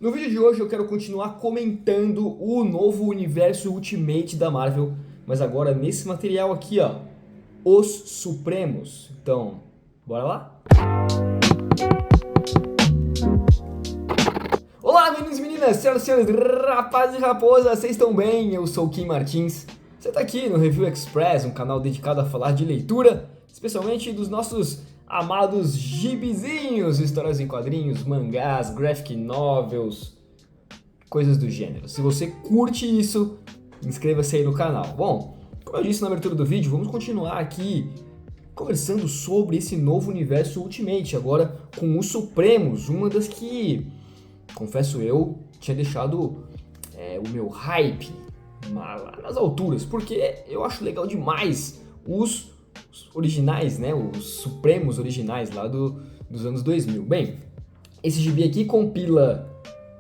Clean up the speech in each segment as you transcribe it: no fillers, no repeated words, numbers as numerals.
No vídeo de hoje eu quero continuar comentando o novo universo Ultimate da Marvel, mas agora nesse material aqui, ó, Os Supremos. Então, bora lá? Olá, meninos e meninas, senhoras e senhores, rapazes e raposas, vocês estão bem? Eu sou o Kim Martins. Você está aqui no Review Express, um canal dedicado a falar de leitura, especialmente dos nossos amados gibizinhos, histórias em quadrinhos, mangás, graphic novels, coisas do gênero. Se você curte isso, inscreva-se aí no canal. Bom, como eu disse na abertura do vídeo, vamos continuar aqui conversando sobre esse novo universo Ultimate, agora com os Supremos, uma das que, confesso eu, tinha deixado o meu hype lá nas alturas, porque eu acho legal demais os originais, né, os Supremos originais lá dos anos 2000. Bem, esse gibi aqui compila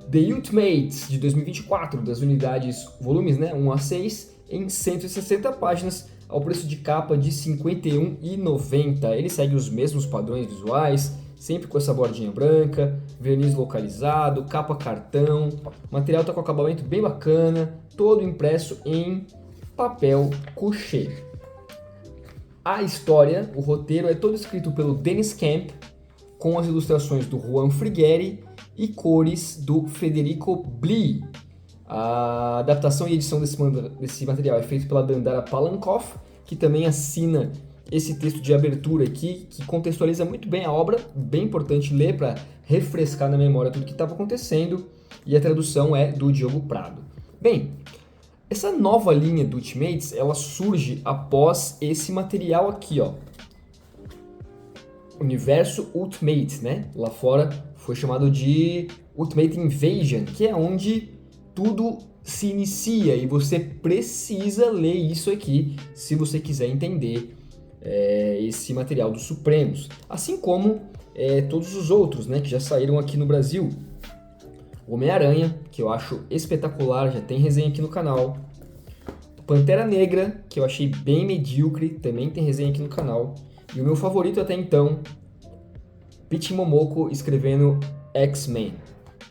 The Ultimates de 2024, das unidades, volumes, né, 1 a 6, em 160 páginas, ao preço de capa de R$ 51,90. Ele segue os mesmos padrões visuais, sempre com essa bordinha branca, verniz localizado, capa cartão, o material está com acabamento bem bacana, todo impresso em papel couché. A história, o roteiro é todo escrito pelo Dennis Camp, com as ilustrações do Juan Frigeri e cores do Federico Blee. A adaptação e edição desse material é feita pela Dandara Palankoff, que também assina esse texto de abertura aqui, que contextualiza muito bem a obra, bem importante ler para refrescar na memória tudo que estava acontecendo, e a tradução é do Diogo Prado. Bem, essa nova linha do Ultimates, ela surge após esse material aqui, ó. Universo Ultimate, né? Lá fora foi chamado de Ultimate Invasion, que é onde tudo se inicia e você precisa ler isso aqui se você quiser entender esse material dos Supremos, assim como todos os outros, né, que já saíram aqui no Brasil. Homem-Aranha, que eu acho espetacular, já tem resenha aqui no canal. Pantera Negra, que eu achei bem medíocre, também tem resenha aqui no canal. E o meu favorito até então, Peach Momoko escrevendo X-Men.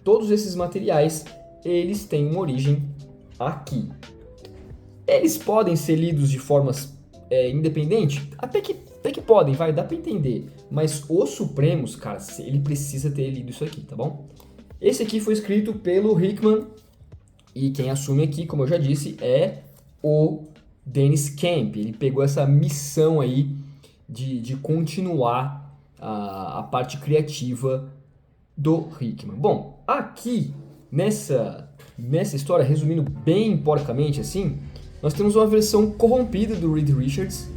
Todos esses materiais, eles têm uma origem aqui. Eles podem ser lidos de formas independente? Até que podem, dá pra entender. Mas os Supremos, cara, ele precisa ter lido isso aqui, tá bom? Esse aqui foi escrito pelo Hickman, e quem assume aqui, como eu já disse, é o Dennis Camp. Ele pegou essa missão aí de continuar a parte criativa do Hickman. Bom, aqui nessa história, resumindo bem porcamente assim, nós temos uma versão corrompida do Reed Richards,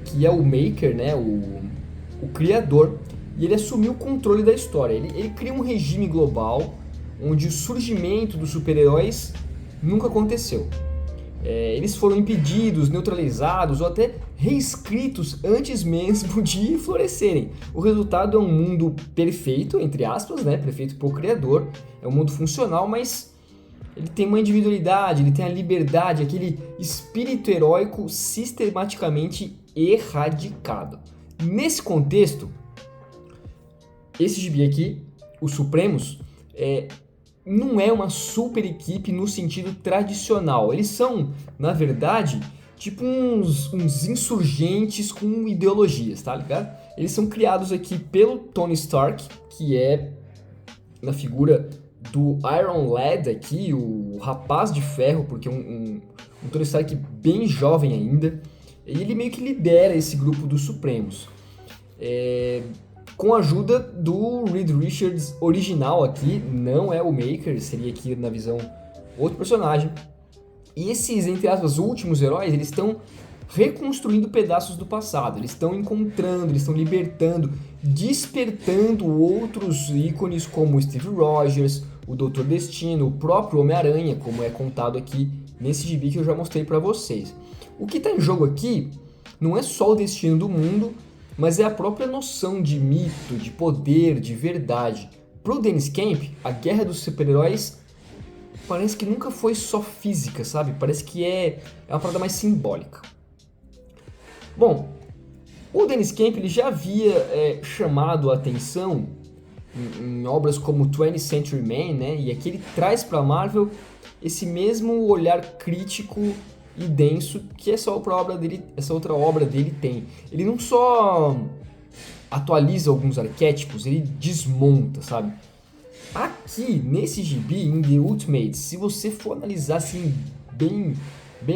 que é o maker, né, o criador, e ele assumiu o controle da história. Ele cria um regime global onde o surgimento dos super-heróis nunca aconteceu. Eles foram impedidos, neutralizados ou até reescritos antes mesmo de florescerem. O resultado é um mundo perfeito, entre aspas, né, perfeito por criador. É um mundo funcional, mas ele tem uma individualidade, ele tem a liberdade, aquele espírito heróico sistematicamente erradicado. Nesse contexto, esse gibi aqui, os Supremos, não é uma super equipe no sentido tradicional. Eles são, na verdade, tipo uns insurgentes com ideologias, tá ligado? Eles são criados aqui pelo Tony Stark, que é na figura do Iron Lad aqui, o rapaz de ferro, porque um Tony Stark bem jovem ainda. E ele meio que lidera esse grupo dos Supremos. Com a ajuda do Reed Richards original aqui, não é o Maker, seria aqui na visão outro personagem. E esses, entre aspas, últimos heróis, eles estão reconstruindo pedaços do passado, eles estão encontrando, eles estão libertando, despertando outros ícones como o Steve Rogers, o Doutor Destino, o próprio Homem-Aranha, como é contado aqui nesse gibi que eu já mostrei para vocês. O que está em jogo aqui não é só o destino do mundo, mas é a própria noção de mito, de poder, de verdade. Pro Dennis Camp, a guerra dos super-heróis parece que nunca foi só física, sabe? Parece que é uma parada mais simbólica. Bom, o Dennis Camp ele já havia chamado a atenção em obras como 20th Century Man, né? E aqui ele traz para a Marvel esse mesmo olhar crítico e denso que essa outra obra dele tem. Ele não só atualiza alguns arquétipos, ele desmonta, sabe? Aqui, nesse gibi, em The Ultimates, se você for analisar assim bem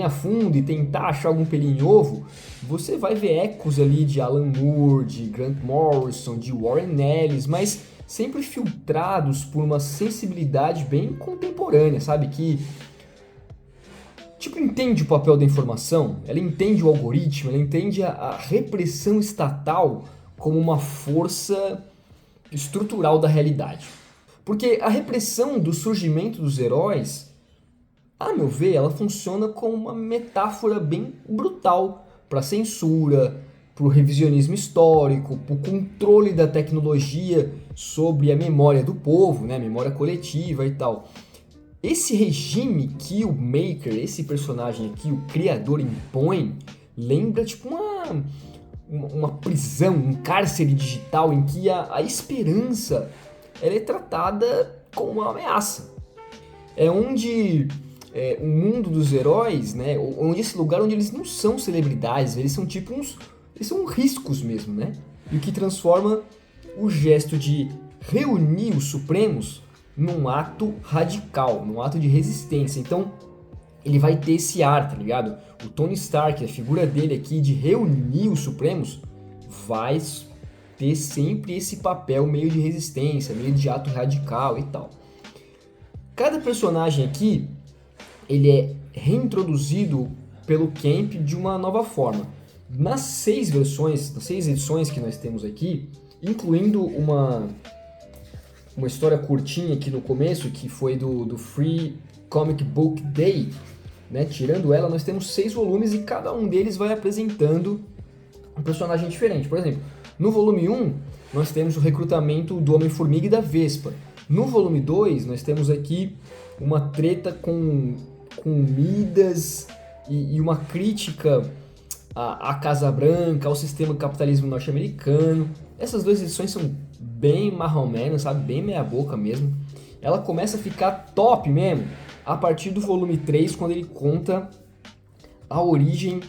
a fundo e tentar achar algum pelinho em ovo, você vai ver ecos ali de Alan Moore, de Grant Morrison, de Warren Ellis, mas sempre filtrados por uma sensibilidade bem contemporânea, sabe? Que, tipo, entende o papel da informação, ela entende o algoritmo, ela entende a repressão estatal como uma força estrutural da realidade. Porque a repressão do surgimento dos heróis, a meu ver, ela funciona como uma metáfora bem brutal para a censura, para o revisionismo histórico, para o controle da tecnologia sobre a memória do povo, né, a memória coletiva e tal. Esse regime que o Maker, esse personagem aqui, o criador, impõe, lembra tipo uma prisão, um cárcere digital em que a esperança ela é tratada como uma ameaça. É onde o mundo dos heróis, né, onde esse lugar onde eles não são celebridades, eles são tipo eles são riscos mesmo, né? E o que transforma o gesto de reunir os Supremos num ato radical, num ato de resistência. Então, ele vai ter esse ar, tá ligado? O Tony Stark, a figura dele aqui de reunir os Supremos, vai ter sempre esse papel meio de resistência, meio de ato radical e tal. Cada personagem aqui, ele é reintroduzido pelo Camp de uma nova forma. Nas 6 edições que nós temos aqui, incluindo uma história curtinha aqui no começo, que foi do Free Comic Book Day, né? Tirando ela, nós temos 6 volumes e cada um deles vai apresentando um personagem diferente. Por exemplo, no volume 1, nós temos o recrutamento do Homem-Formiga e da Vespa. No volume 2, nós temos aqui uma treta com Midas e uma crítica à Casa Branca, ao sistema do capitalismo norte-americano. Essas 2 edições são bem marrom-menos, sabe? Bem meia-boca mesmo. Ela começa a ficar top mesmo a partir do volume 3, quando ele conta a origem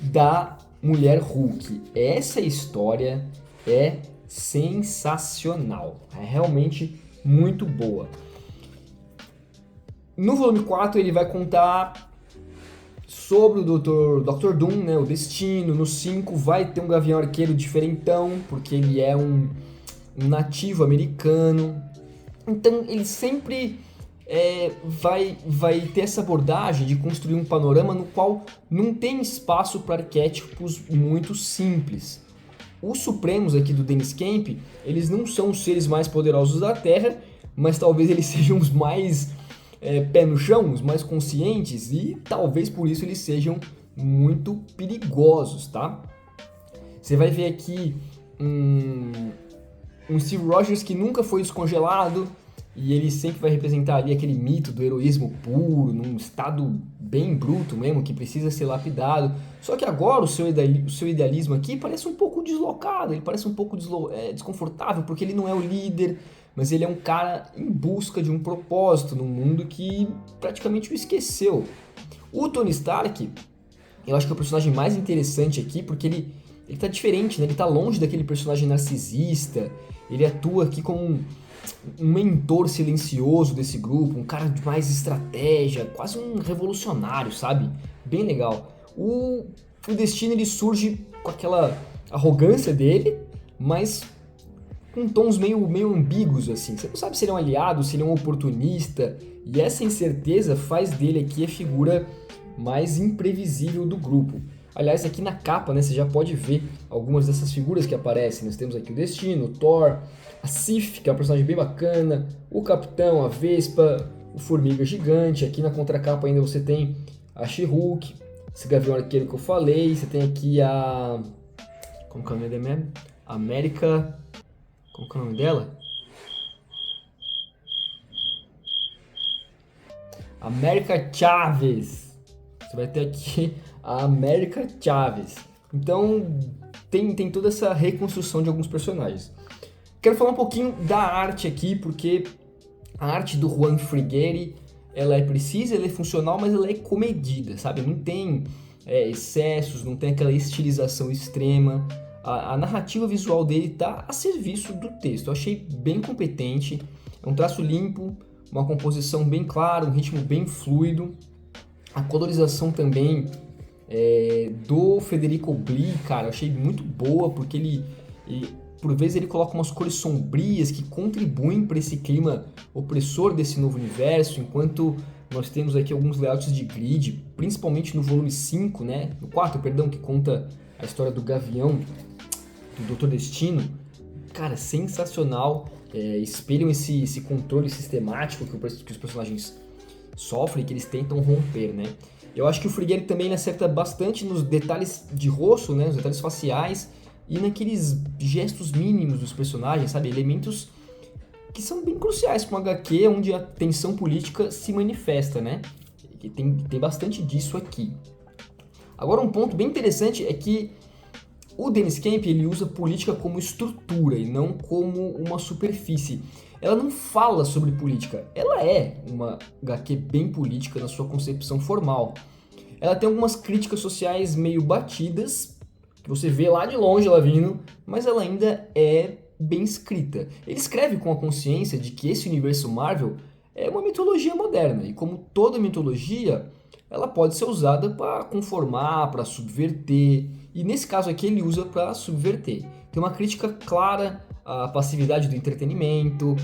da Mulher Hulk. Essa história é sensacional, é realmente muito boa. No volume 4 ele vai contar sobre o Dr. Doom, né, o Destino. No 5 vai ter um Gavião Arqueiro diferentão, porque ele é um nativo americano. Então ele sempre vai ter essa abordagem de construir um panorama no qual não tem espaço para arquétipos muito simples. Os Supremos aqui do Dennis Camp, eles não são os seres mais poderosos da Terra, mas talvez eles sejam os mais pé no chão, os mais conscientes, e talvez por isso eles sejam muito perigosos, tá? Você vai ver aqui um Steve Rogers que nunca foi descongelado, e ele sempre vai representar ali aquele mito do heroísmo puro, num estado bem bruto mesmo, que precisa ser lapidado. Só que agora o seu idealismo aqui parece um pouco deslocado, ele parece um pouco desconfortável, porque ele não é o líder, mas ele é um cara em busca de um propósito num mundo que praticamente o esqueceu. O Tony Stark, eu acho que é o personagem mais interessante aqui, porque ele tá diferente, né? Ele tá longe daquele personagem narcisista, ele atua aqui como um mentor silencioso desse grupo, um cara de mais estratégia, quase um revolucionário, sabe? Bem legal. O Destino, ele surge com aquela arrogância dele, mas com tons meio ambíguos, assim. Você não sabe se ele é um aliado, se ele é um oportunista, e essa incerteza faz dele aqui a figura mais imprevisível do grupo. Aliás, aqui na capa, né, você já pode ver algumas dessas figuras que aparecem. Nós temos aqui o Destino, o Thor, a Sif, que é um personagem bem bacana, o Capitão, a Vespa, o Formiga Gigante. Aqui na contracapa ainda você tem a She-Hulk, esse Gavião Arqueiro que eu falei. Você tem aqui a... como que é o nome dela mesmo? América... como que é o nome dela? América Chaves. Você vai ter aqui a América Chaves. Então tem toda essa reconstrução de alguns personagens. Quero falar um pouquinho da arte aqui, porque a arte do Juan Frigeri, ela é precisa, ela é funcional, mas ela é comedida, sabe? Não tem excessos, não tem aquela estilização extrema. A narrativa visual dele está a serviço do texto. Eu achei bem competente, é um traço limpo, uma composição bem clara, um ritmo bem fluido. A colorização também do Federico Blee, cara, eu achei muito boa, porque ele por vezes ele coloca umas cores sombrias que contribuem para esse clima opressor desse novo universo, enquanto nós temos aqui alguns layouts de grid, principalmente no volume 5, né? No 4, perdão, que conta a história do Gavião, do Dr. Destino. Cara, sensacional, espelham esse controle sistemático que os personagens sofrem, que eles tentam romper, né? Eu acho que o Frigeri também acerta bastante nos detalhes de rosto, né? Nos detalhes faciais e naqueles gestos mínimos dos personagens, sabe? Elementos que são bem cruciais para um HQ onde a tensão política se manifesta, né? E tem bastante disso aqui. Agora, um ponto bem interessante é que o Dennis Camp ele usa política como estrutura e não como uma superfície. Ela não fala sobre política, ela é uma HQ bem política na sua concepção formal. Ela tem algumas críticas sociais meio batidas, que você vê lá de longe ela vindo, mas ela ainda é bem escrita. Ele escreve com a consciência de que esse universo Marvel é uma mitologia moderna, e como toda mitologia, ela pode ser usada para conformar, para subverter, e nesse caso aqui ele usa para subverter. Tem uma crítica clara à passividade do entretenimento,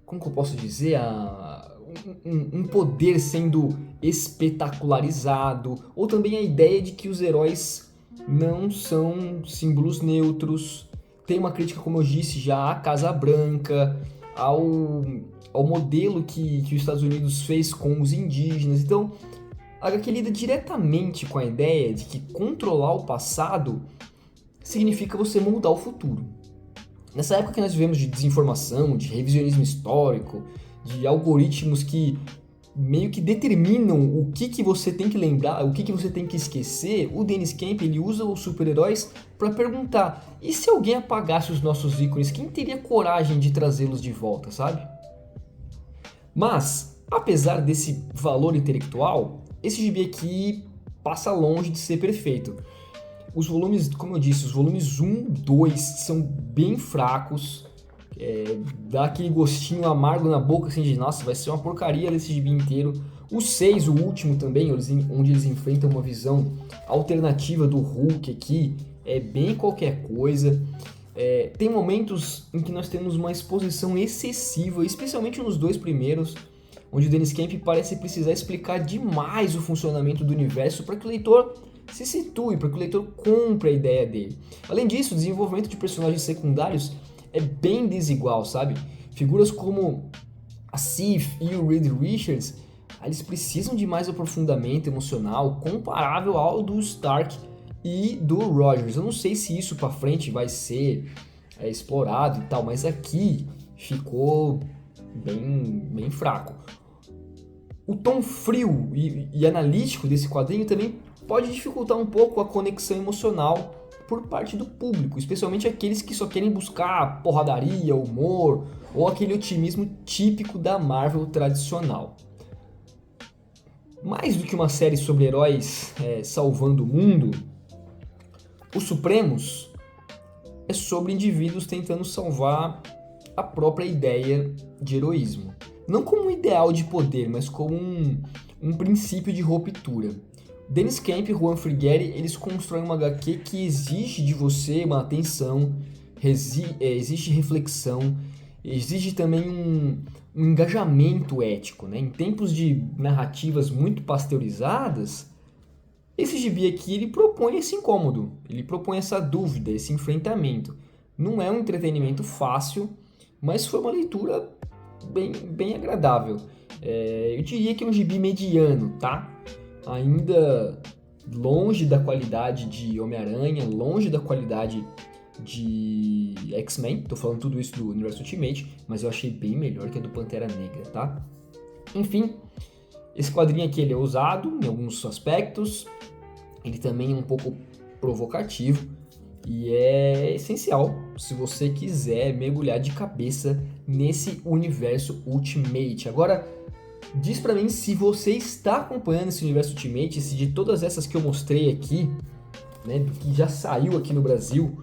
como que eu posso dizer, um poder sendo espetacularizado, ou também a ideia de que os heróis não são símbolos neutros. Tem uma crítica, como eu disse, já à Casa Branca, ao modelo que os Estados Unidos fez com os indígenas. Então, a HQ lida diretamente com a ideia de que controlar o passado significa você mudar o futuro. Nessa época que nós vivemos de desinformação, de revisionismo histórico, de algoritmos que meio que determinam o que você tem que lembrar, o que você tem que esquecer, o Dennis Camp ele usa os super-heróis para perguntar: e se alguém apagasse os nossos ícones, quem teria coragem de trazê-los de volta, sabe? Mas, apesar desse valor intelectual, esse gibi aqui passa longe de ser perfeito. Os volumes, como eu disse, os volumes 1 e 2 são bem fracos, dá aquele gostinho amargo na boca, assim, de nossa, vai ser uma porcaria desse gibi inteiro. O 6, o último também, onde eles enfrentam uma visão alternativa do Hulk aqui, é bem qualquer coisa. Tem momentos em que nós temos uma exposição excessiva, especialmente nos dois primeiros, onde o Dennis Camp parece precisar explicar demais o funcionamento do universo para que o leitor se situe, para que o leitor compre a ideia dele. Além disso, o desenvolvimento de personagens secundários é bem desigual, sabe? Figuras como a Sif e o Reed Richards, eles precisam de mais aprofundamento emocional comparável ao do Stark e do Rogers. Eu não sei se isso pra frente vai ser explorado e tal, mas aqui ficou bem fraco. O tom frio e analítico desse quadrinho também pode dificultar um pouco a conexão emocional por parte do público, especialmente aqueles que só querem buscar porradaria, humor ou aquele otimismo típico da Marvel tradicional. Mais do que uma série sobre heróis salvando o mundo, Os Supremos é sobre indivíduos tentando salvar a própria ideia de heroísmo. Não como um ideal de poder, mas como um princípio de ruptura. Dennis Camp e Juan Frigeri, eles constroem uma HQ que exige de você uma atenção, exige reflexão, exige também um engajamento ético, né? Em tempos de narrativas muito pasteurizadas, esse gibi aqui ele propõe esse incômodo, ele propõe essa dúvida, esse enfrentamento. Não é um entretenimento fácil, mas foi uma leitura bem agradável. Eu diria que é um gibi mediano, tá? Ainda longe da qualidade de Homem-Aranha, longe da qualidade de X-Men, tô falando tudo isso do Universo Ultimate, mas eu achei bem melhor que a do Pantera Negra, tá? Enfim, esse quadrinho aqui ele é ousado em alguns aspectos, ele também é um pouco provocativo e é essencial se você quiser mergulhar de cabeça nesse universo Ultimate. Agora, diz pra mim se você está acompanhando esse universo Ultimate, se de todas essas que eu mostrei aqui, né, do que já saiu aqui no Brasil,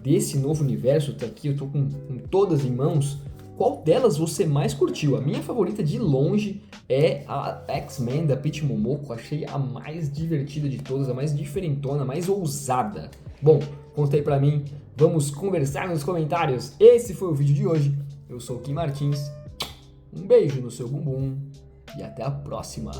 desse novo universo, tá aqui, eu tô com todas em mãos, qual delas você mais curtiu? A minha favorita de longe é a X-Men da Peach Momoko, achei a mais divertida de todas, a mais diferentona, a mais ousada. Bom, conta aí pra mim, vamos conversar nos comentários. Esse foi o vídeo de hoje, eu sou o Kim Martins, um beijo no seu bumbum e até a próxima!